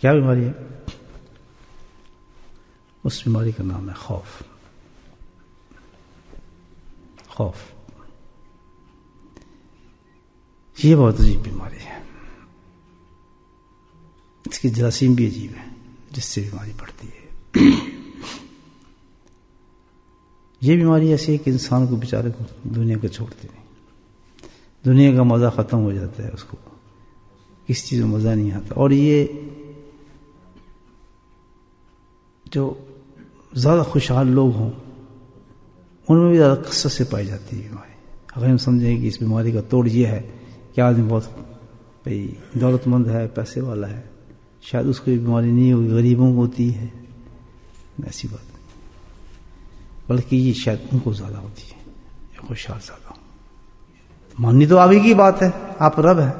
کیا بیماری ہے؟ اس بیماری کا نام ہے خوف. خوف یہ بہت عجیب بیماری ہے. اس کی جراثیم بھی عجیب ہے جس سے بیماری بڑھتی ہے. یہ بیماری ایسی ہے کہ انسان کو بیچارے کو دنیا کو چھوڑتی نہیں. دنیا کا مزہ ختم ہو جاتا ہے، اس کو کسی چیز میں مزہ نہیں آتا. اور یہ جو زیادہ خوشحال لوگ ہوں ان میں بھی زیادہ کثرت سے پائی جاتی ہے بیماری. اگر ہم سمجھیں کہ اس بیماری کا توڑ یہ ہے کہ آدمی بہت بھائی دولت مند ہے، پیسے والا ہے، شاید اس کو یہ بیماری نہیں ہوگی، غریبوں کو ہوتی ہے. ایسی بات نہیں، بلکہ یہ شاید ان کو زیادہ ہوتی ہے، یہ خوشحال زیادہ. ماننی تو آپ ہی کی بات ہے، آپ رب ہے.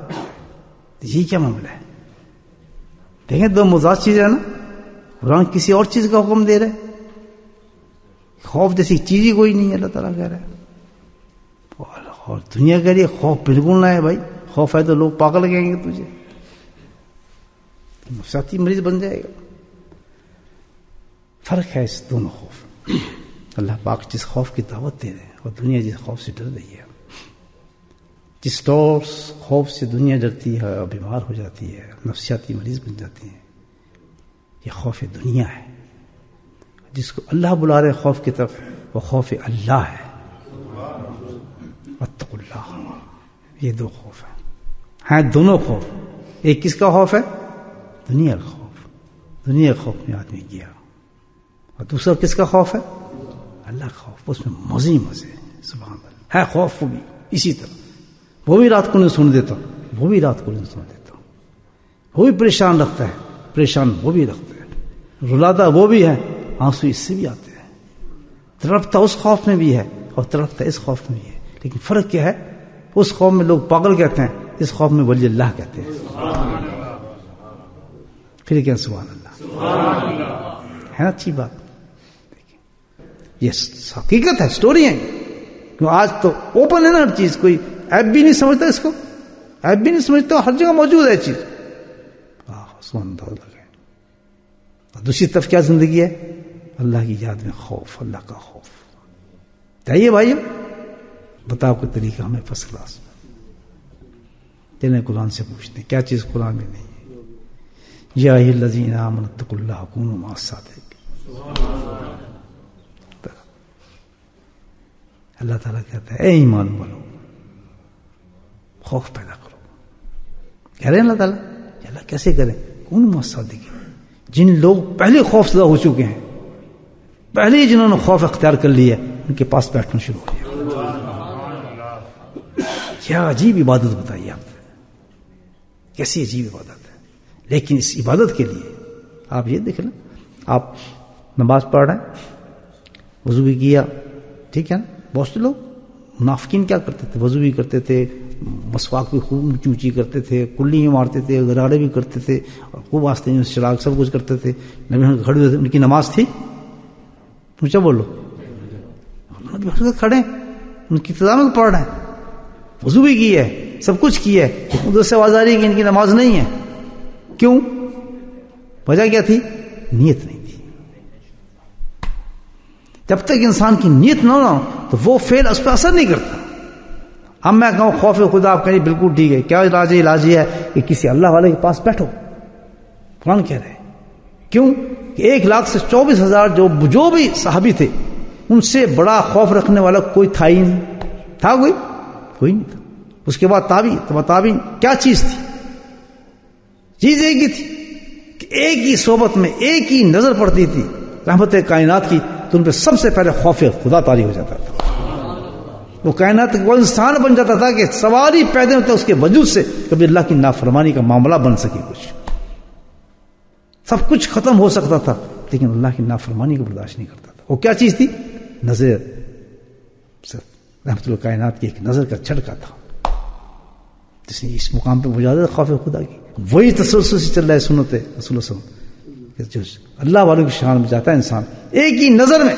یہ کیا معاملہ ہے؟ دیکھیں دو مضاد چیزیں ہیں نا. قرآن کسی اور چیز کا حکم دے رہے، خوف جیسی چیز ہی کوئی نہیں ہے. اللہ تعالیٰ کہہ رہا ہے اور دنیا کہہ رہی ہے خوف بالکل نہ ہے. بھائی خوف ہے تو لوگ پاگل کہیں گے تجھے، نفسیاتی مریض بن جائے گا. فرق ہے اس دونوں خوف. اللہ پاک جس خوف کی دعوت دے رہے ہیں اور دنیا جس خوف سے ڈر رہی ہے. جس طور خوف سے دنیا ڈرتی ہے اور بیمار ہو جاتی ہے، نفسیاتی مریض بن جاتی ہے، یہ خوف دنیا ہے. جس کو اللہ بلا رہے خوف کی طرف وہ خوف اللہ ہے. واتقوا اللہ. یہ دو خوف ہیں دونوں خوف. ایک کس کا خوف ہے؟ دنیا کا خوف. دنیا کے خوف میں آدمی گیا. اور دوسرا کس کا خوف ہے؟ اللہ کا خوف. اس میں مزے مزے. سبحان اللہ. ہے خوف وہ بھی اسی طرح. وہ بھی رات کو نہیں سن دیتا، وہ بھی رات کو نہیں سن دیتا. وہ بھی پریشان رکھتا ہے، پریشان وہ بھی رکھتا ہے. رلاتا وہ بھی ہے، آنسو اس سے بھی آتے ہیں. تڑپتا اس خوف میں بھی ہے اور تڑپتا اس خوف میں بھی ہے. لیکن فرق کیا ہے؟ اس خوف میں لوگ پاگل کہتے ہیں، اس خوف میں ولی اللہ کہتے ہیں. پھر کیا سبحان اللہ ہے نا. اچھی بات. یہ حقیقت ہے، سٹوری ہے. آج تو اوپن ہے نا ہر چیز. کوئی ایپ بھی نہیں سمجھتا اس کو، ایپ بھی نہیں سمجھتا. ہر جگہ موجود ہے چیز. اور دوسری طرف کیا زندگی ہے؟ اللہ کی یاد میں خوف، اللہ کا خوف. چاہیے بھائی بتاؤ کوئی طریقہ ہمیں فرسٹ کلاس. جنہیں قرآن سے پوچھتے ہیں کیا چیز قرآن میں نہیں ہے. یا ایھا الذین آمنوا اتقوا اللہ وکونوا مع الصادقین. اللہ تعالیٰ کہتا ہے اے ایمان والو خوف پیدا کرو. کہہ رہے ہیں اللہ تعالیٰ. اللہ کیسے کریں؟ کونوا مع الصادقین. جن لوگ پہلے خوف زدہ ہو چکے ہیں، پہلے ہی جنہوں نے خوف اختیار کر لیا، ان کے پاس بیٹھنا شروع ہو گیا. کیا عجیب عبادت بتائیے آپ، کیسی عجیب عبادت ہے. لیکن اس عبادت کے لیے آپ یہ دیکھ لیں، آپ نماز پڑھ رہے ہیں، وضو بھی کیا، ٹھیک ہے نا. بہت سے لوگ منافقین کیا کرتے تھے؟ وضو بھی کرتے تھے، مسواک بھی خوب اونچی اونچی کرتے تھے، کلی میں مارتے تھے، غرارے بھی کرتے تھے، اور خوب واسطے میں چراغ سب کچھ کرتے تھے. نبی کھڑے ہوئے تھے، ان کی نماز تھی؟ اونچا بولو. نبی کھڑے ان کی ابتدا میں پڑھ رہے ہیں، وضو بھی کی ہے، سب کچھ کیا ہے، ادھر سے آواز آ رہی ہے کہ ان کی نماز نہیں ہے. کیوں؟ وجہ کیا تھی؟ نیت نہیں تھی. جب تک انسان کی نیت نہ ہو تو وہ فعل اس پہ اثر نہیں کرتا. اب میں کہوں خوف خدا، آپ کہیں بالکل ٹھیک ہے. کیا علاج ہے؟ علاج یہ ہے کہ کسی اللہ والے کے پاس بیٹھو. قرآن کہہ رہے ہیں. کیوں کہ 1,24,000 جو بھی صحابی تھے، ان سے بڑا خوف رکھنے والا کوئی تھا ہی نہیں. تھا کوئی نہیں تھا. اس کے بعد تابعین کیا چیز تھی؟ چیز ایک ہی تھی کہ ایک ہی صحبت میں ایک ہی نظر پڑتی تھی رحمت کائنات کی، تو ان پہ سب سے پہلے خوف خدا طاری ہو جاتا تھا. وہ کائنات وہ انسان بن جاتا تھا کہ سواری پیدا ہوتا اس کے وجود سے کبھی اللہ کی نافرمانی کا معاملہ بن سکے. کچھ سب کچھ ختم ہو سکتا تھا، لیکن اللہ کی نافرمانی کو برداشت نہیں کرتا تھا. وہ کیا چیز تھی؟ نظر. رحمت اللہ کائنات کی ایک نظر کا چھڑکا تھا جس نے اس مقام پہ بجا خوف خدا کی. وہی تسلسل سے چل رہا ہے سنت رسول اللہ صلی اللہ علیہ وسلم. جو اللہ والوں کی شان میں جاتا ہے انسان ایک ہی نظر میں،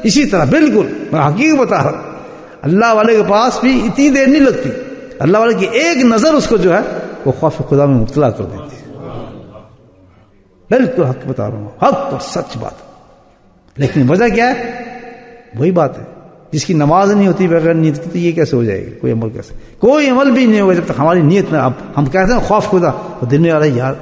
اسی طرح بالکل میں حقیقت بتا رہا ہوں، اللہ والے کے پاس بھی اتنی دیر نہیں لگتی. اللہ والے کی ایک نظر اس کو جو ہے وہ خوف خدا میں مبتلا کر دیتی ہے. بالکل حق بتا رہا ہوں، حق اور سچ بات. لیکن وجہ کیا ہے؟ وہی بات ہے، جس کی نماز نہیں ہوتی بغیر نیت کی تو یہ کیسے ہو جائے گی؟ کوئی عمل کیسے؟ کوئی عمل بھی نہیں ہوگا جب تک ہماری نیت نہ. اب ہم کہتے ہیں خوف خدا، وہ دل میں آ رہا ہے یار